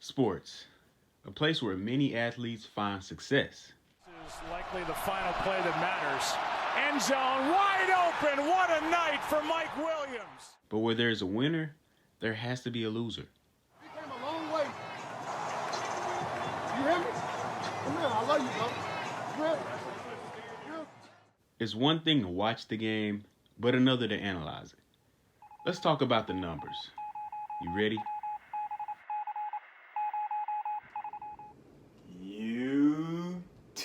Sports, a place where many athletes find success. This is likely the final play that matters. End zone wide open. What a night for Mike Williams. But where there's a winner, there has to be a loser. He came a long way. You hear me? Come here, I love you, bro. Come here. It's one thing to watch the game, but another to analyze it. Let's talk about the numbers. You ready?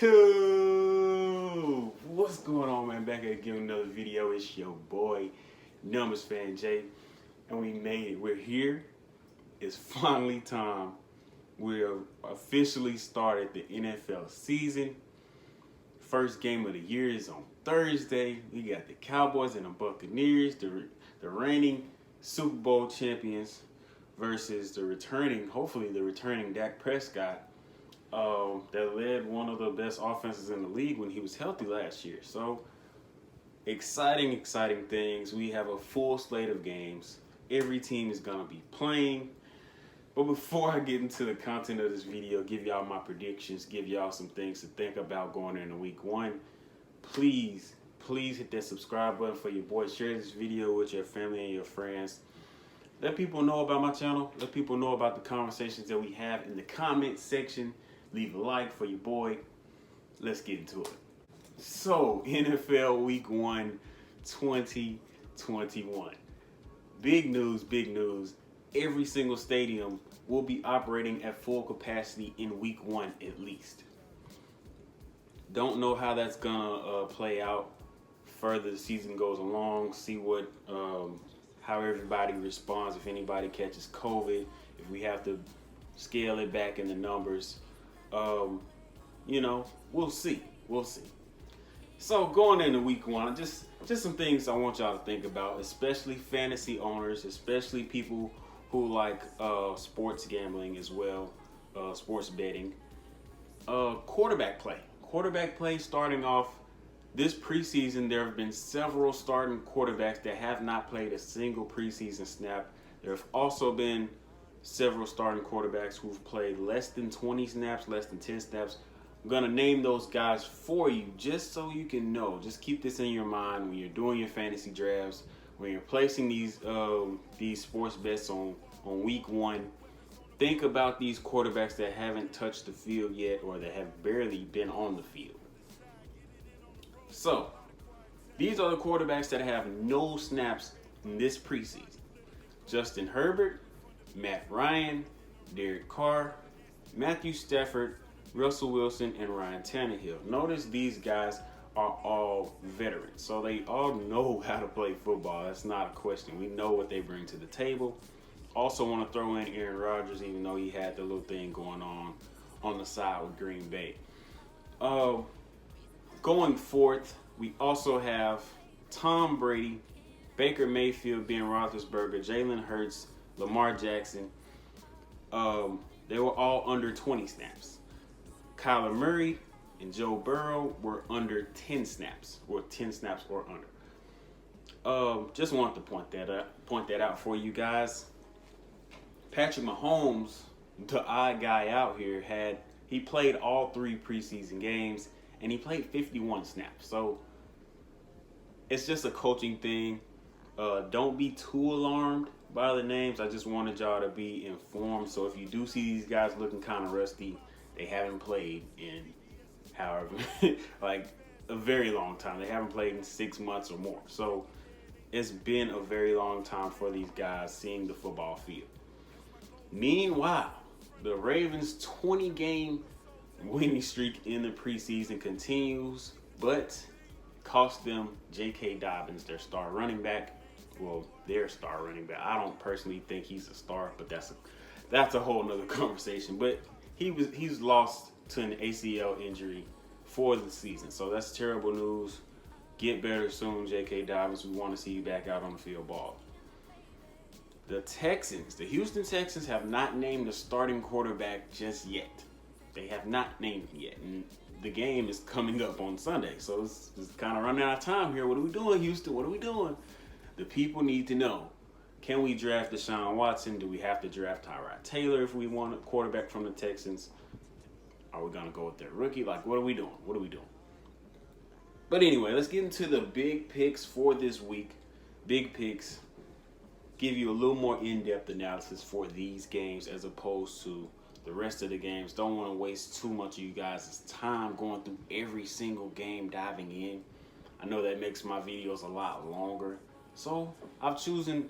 YouTube! What's going on, man? Back again with another video. It's your boy, Numbers Fan Jay. And we made it. We're here. It's finally time. We're officially started the NFL season. First game of the year is on Thursday. We got the Cowboys and the Buccaneers, the reigning Super Bowl champions, versus hopefully the returning Dak Prescott, that led one of the best offenses in the league when he was healthy last year. So exciting things. We have a full slate of games. Every team is gonna be playing. But before I get into the content of this video, give y'all my predictions, give y'all some things to think about going into week one, please hit that subscribe button for your boy. Share this video with your family and your friends. Let people know about my channel. Let people know about the conversations that we have in the comment section. Leave a like for your boy. Let's get into it. So, NFL Week 1, 2021. Big news. Every single stadium will be operating at full capacity in week 1 at least. Don't know how that's gonna play out further the season goes along. See what how everybody responds, if anybody catches COVID, if we have to scale it back in the numbers. We'll see. So going into week 1, just some things I want y'all to think about, especially fantasy owners, especially people who like sports gambling as well, sports betting. Quarterback play starting off this preseason. There have been several starting quarterbacks that have not played a single preseason snap. There have also been several starting quarterbacks who've played less than 20 snaps, less than 10 snaps. I'm going to name those guys for you just so you can know. Just keep this in your mind when you're doing your fantasy drafts, when you're placing these sports bets on week 1. Think about these quarterbacks that haven't touched the field yet or that have barely been on the field. So, these are the quarterbacks that have no snaps in this preseason. Justin Herbert, Matt Ryan, Derek Carr, Matthew Stafford, Russell Wilson, and Ryan Tannehill. Notice these guys are all veterans, so they all know how to play football. That's not a question. We know what they bring to the table. Also want to throw in Aaron Rodgers, even though he had the little thing going on the side with Green Bay. Going forth, we also have Tom Brady, Baker Mayfield, Ben Roethlisberger, Jalen Hurts, Lamar Jackson. They were all under 20 snaps. Kyler Murray and Joe Burrow were under 10 snaps, or 10 snaps or under. Just wanted to point that out for you guys. Patrick Mahomes, the odd guy out here, he played all 3 preseason games and he played 51 snaps. So it's just a coaching thing. Don't be too alarmed by the names. I just wanted y'all to be informed. So if you do see these guys looking kind of rusty, they haven't played in however like a very long time. They haven't played in 6 months or more. So it's been a very long time for these guys seeing the football field. Meanwhile, the Ravens' 20-game winning streak in the preseason continues, but cost them J.K. Dobbins, their star running back. Well, their star running back. I don't personally think he's a star, but that's a whole nother conversation. But he's lost to an ACL injury for the season, so that's terrible news. Get better soon, J.K. Dobbins. We want to see you back out on the field ball. The Houston Texans have not named a starting quarterback just yet. They have not named him yet. And the game is coming up on Sunday. So it's kind of running out of time here. What are we doing, Houston? What are we doing? The people need to know. Can we draft Deshaun Watson? Do we have to draft Tyrod Taylor if we want a quarterback from the Texans? Are we going to go with their rookie? Like, what are we doing? What are we doing? But anyway, let's get into the big picks for this week. Big picks. Give you a little more in-depth analysis for these games as opposed to the rest of the games. Don't want to waste too much of you guys' time going through every single game, diving in. I know that makes my videos a lot longer. So I've chosen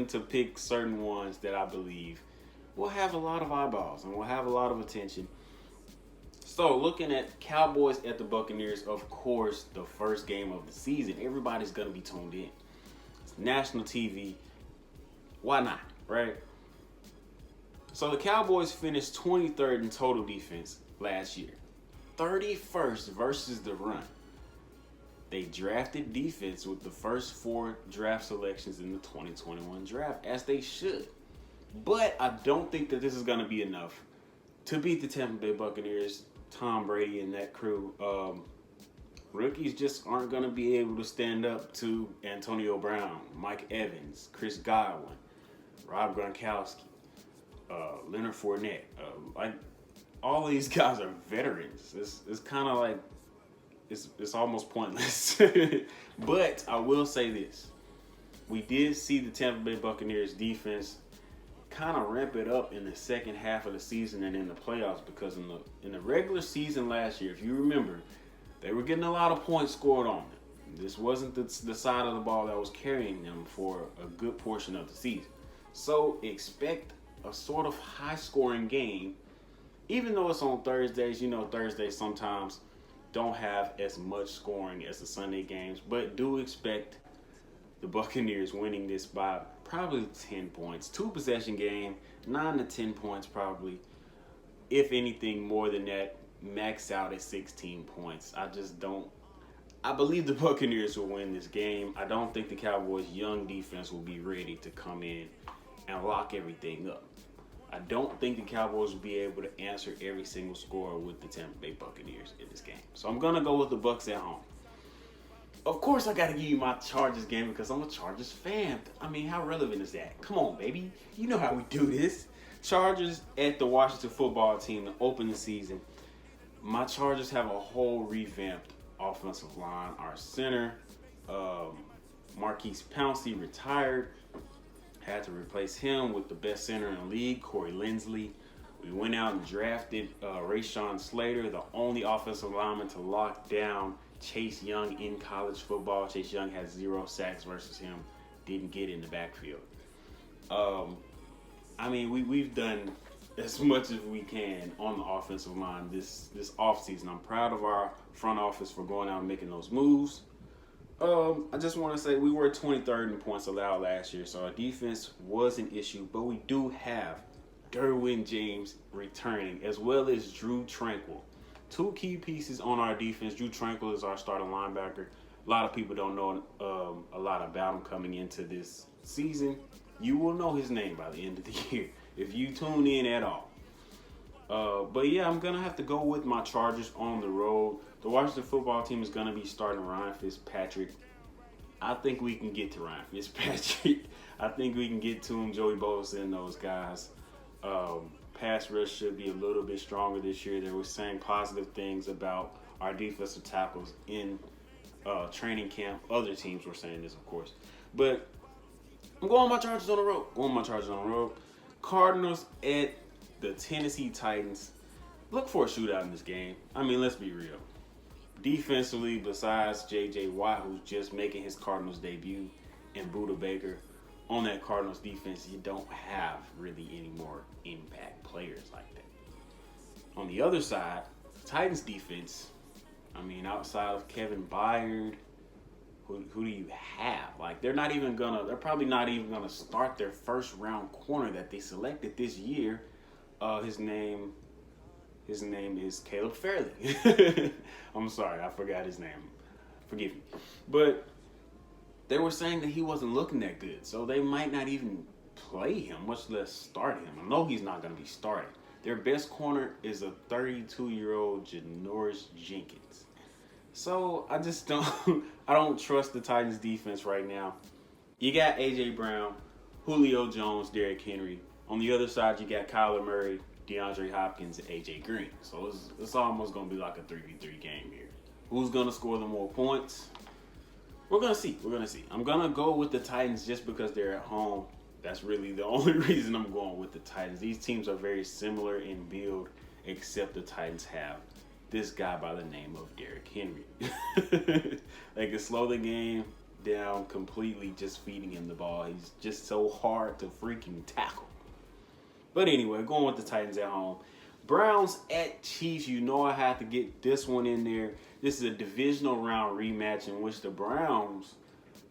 to pick certain ones that I believe will have a lot of eyeballs and will have a lot of attention. So looking at Cowboys at the Buccaneers, of course, the first game of the season, everybody's going to be tuned in. It's national TV. Why not, right? So the Cowboys finished 23rd in total defense last year. 31st versus the run. They drafted defense with the first 4 draft selections in the 2021 draft, as they should. But I don't think that this is going to be enough to beat the Tampa Bay Buccaneers, Tom Brady and that crew. Rookies just aren't going to be able to stand up to Antonio Brown, Mike Evans, Chris Godwin, Rob Gronkowski, Leonard Fournette. Like, all these guys are veterans. It's kind of like, it's almost pointless. But I will say this. We did see the Tampa Bay Buccaneers defense kind of ramp it up in the second half of the season and in the playoffs, because in the regular season last year, if you remember, they were getting a lot of points scored on them. This wasn't the side of the ball that was carrying them for a good portion of the season. So expect a sort of high-scoring game, even though it's on Thursdays. You know, Thursdays sometimes don't have as much scoring as the Sunday games, but do expect the Buccaneers winning this by probably 10 points. 2-possession game, 9 to 10 points probably. If anything more than that, max out at 16 points. I believe the Buccaneers will win this game. I don't think the Cowboys' young defense will be ready to come in and lock everything up. I don't think the Cowboys will be able to answer every single score with the Tampa Bay Buccaneers in this game. So I'm going to go with the Bucs at home. Of course, I got to give you my Chargers game because I'm a Chargers fan. I mean, how relevant is that? Come on, baby. You know how we do this. Chargers at the Washington football team to open the season. My Chargers have a whole revamped offensive line. Our center, Marquise Pouncey, retired. Had to replace him with the best center in the league, Corey Linsley. We went out and drafted Rashawn Slater, the only offensive lineman to lock down Chase Young in college football. Chase Young has 0 sacks versus him. Didn't get in the backfield. I mean, we've done as much as we can on the offensive line this offseason. I'm proud of our front office for going out and making those moves. I just want to say we were 23rd in points allowed last year, so our defense was an issue, but we do have Derwin James returning, as well as Drew Tranquill. 2 key pieces on our defense. Drew Tranquill is our starting linebacker. A lot of people don't know a lot about him coming into this season. You will know his name by the end of the year if you tune in at all. But yeah, I'm going to have to go with my Chargers on the road. The Washington football team is going to be starting Ryan Fitzpatrick. I think we can get to Ryan Fitzpatrick. I think we can get to him, Joey Bosa and those guys. Pass rush should be a little bit stronger this year. They were saying positive things about our defensive tackles in training camp. Other teams were saying this, of course. But I'm going my Chargers on the road. Cardinals at the Tennessee Titans. Look for a shootout in this game. I mean, let's be real. Defensively, besides J.J. Watt, who's just making his Cardinals debut, and Budda Baker, on that Cardinals defense, you don't have really any more impact players like that. On the other side, Titans defense, I mean, outside of Kevin Byard, who do you have? Like, they're probably not even gonna start their first round corner that they selected this year. His name is Caleb Fairley. I'm sorry, I forgot his name. Forgive me. But they were saying that he wasn't looking that good, so they might not even play him, much less start him. I know he's not going to be starting. Their best corner is a 32-year-old Janoris Jenkins. So I just don't I don't trust the Titans defense right now. You got AJ Brown, Julio Jones, Derrick Henry. On the other side, you got Kyler Murray, DeAndre Hopkins, and AJ Green. So it's almost going to be like a 3v3 game here. Who's going to score the more points? We're going to see. I'm going to go with the Titans just because they're at home. That's really the only reason I'm going with the Titans. These teams are very similar in build, except the Titans have this guy by the name of Derrick Henry. They can slow the game down completely just feeding him the ball. He's just so hard to freaking tackle. But anyway, going with the Titans at home. Browns at Chiefs. You know I have to get this one in there. This is a divisional round rematch in which the Browns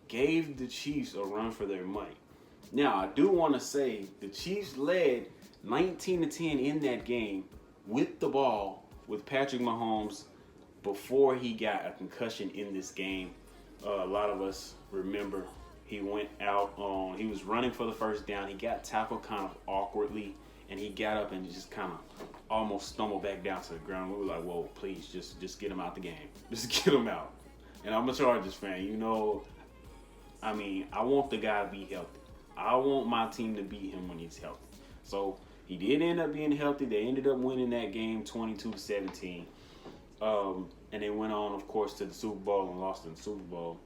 gave the Chiefs a run for their money. Now, I do want to say the Chiefs led 19-10 in that game with the ball with Patrick Mahomes before he got a concussion in this game. A lot of us remember he went out on, he was running for the first down. He got tackled kind of awkwardly, and he got up and just kind of almost stumbled back down to the ground. We were like, whoa, please, just get him out the game. Just get him out. And I'm a Chargers fan. You know, I mean, I want the guy to be healthy. I want my team to beat him when he's healthy. So he did end up being healthy. They ended up winning that game 22-17. And they went on, of course, to the Super Bowl and lost in the Super Bowl.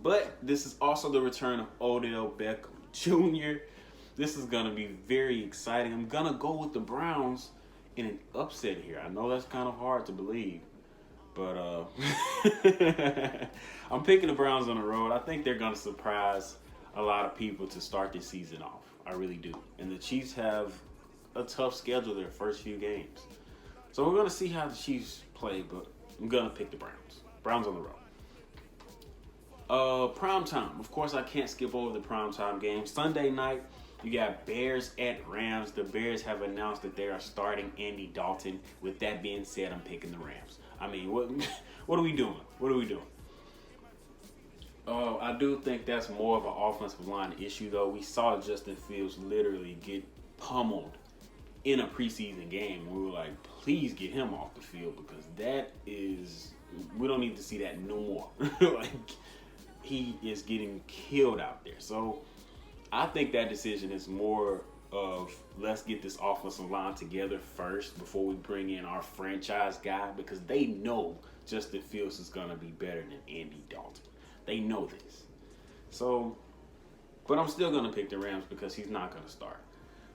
But this is also the return of Odell Beckham Jr. This is going to be very exciting. I'm going to go with the Browns in an upset here. I know that's kind of hard to believe. But I'm picking the Browns on the road. I think they're going to surprise a lot of people to start this season off. I really do. And the Chiefs have a tough schedule their first few games. So we're going to see how the Chiefs play, but I'm going to pick the Browns. Browns on the road. Prime time. Of course, I can't skip over the prime time game. Sunday night, you got Bears at Rams. The Bears have announced that they are starting Andy Dalton. With that being said, I'm picking the Rams. I mean, what are we doing? I do think that's more of an offensive line issue, though. We saw Justin Fields literally get pummeled in a preseason game. We were like, please get him off the field because we don't need to see that no more. Like, he is getting killed out there. So I think that decision is more of let's get this offensive line together first before we bring in our franchise guy because they know Justin Fields is going to be better than Andy Dalton. They know this. So, but I'm still going to pick the Rams because he's not going to start.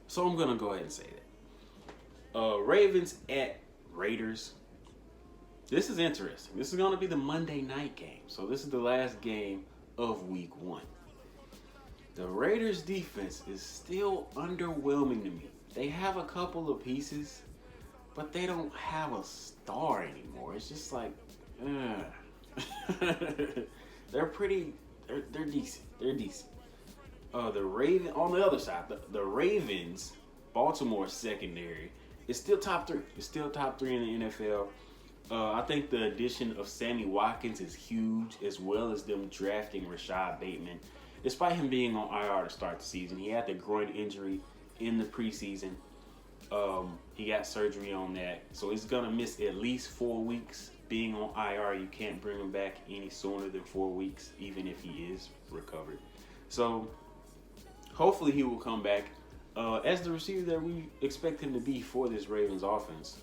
So I'm going to go ahead and say that. Ravens at Raiders. This is interesting. This is going to be the Monday night game. So this is the last game of week 1. The Raiders defense is still underwhelming to me. They have a couple of pieces, but they don't have a star anymore. It's just like, they're decent. They're decent. On the other side, the Ravens, Baltimore secondary, is still top 3. It's still top 3 in the NFL. I think the addition of Sammy Watkins is huge, as well as them drafting Rashad Bateman. Despite him being on IR to start the season, he had the groin injury in the preseason. He got surgery on that, so he's going to miss at least 4 weeks. Being on IR, you can't bring him back any sooner than 4 weeks, even if he is recovered. So hopefully he will come back as the receiver that we expect him to be for this Ravens offense.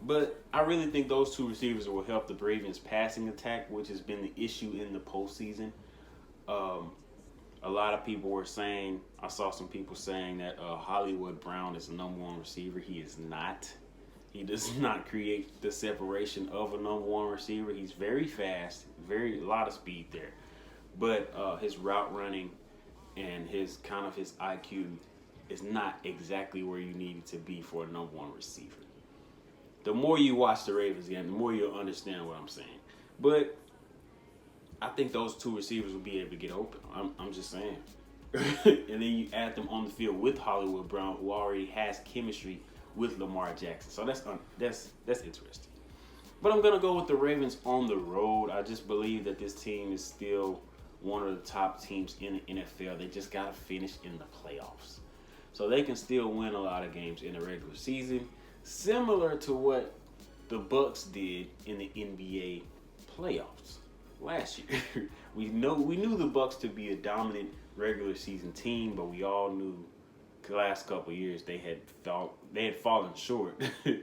But I really think those 2 receivers will help the Ravens passing attack, which has been the issue in the postseason. A lot of people were saying, I saw some people saying that Hollywood Brown is the number 1 receiver. He is not. He does not create the separation of a number 1 receiver. He's very fast, a lot of speed there. But his route running and his IQ is not exactly where you need it to be for a number 1 receiver. The more you watch the Ravens game, the more you'll understand what I'm saying. But I think those 2 receivers will be able to get open. I'm just saying. And then you add them on the field with Hollywood Brown, who already has chemistry with Lamar Jackson. So that's interesting. But I'm going to go with the Ravens on the road. I just believe that this team is still one of the top teams in the NFL. They just got to finish in the playoffs. So they can still win a lot of games in the regular season. Similar to what the Bucks did in the NBA playoffs last year. we knew the Bucks to be a dominant regular season team, but we all knew the last couple of years they had fallen short in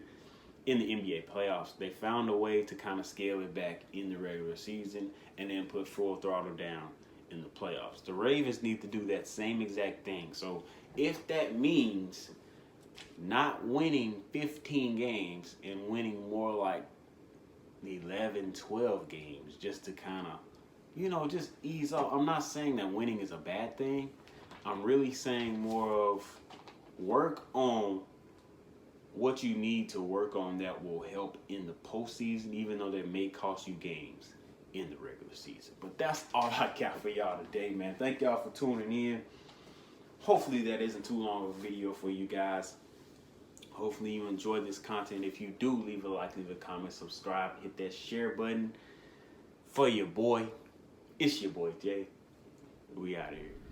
the NBA playoffs. They found a way to kind of scale it back in the regular season and then put full throttle down in the playoffs. The Ravens need to do that same exact thing. So if that means not winning 15 games and winning more like 11, 12 games just to kind of, just ease off. I'm not saying that winning is a bad thing. I'm really saying more of work on what you need to work on that will help in the postseason, even though that may cost you games in the regular season. But that's all I got for y'all today, man. Thank y'all for tuning in. Hopefully that isn't too long of a video for you guys. Hopefully you enjoyed this content. If you do, leave a like, leave a comment, subscribe, hit that share button for your boy. It's your boy Jay. We out of here.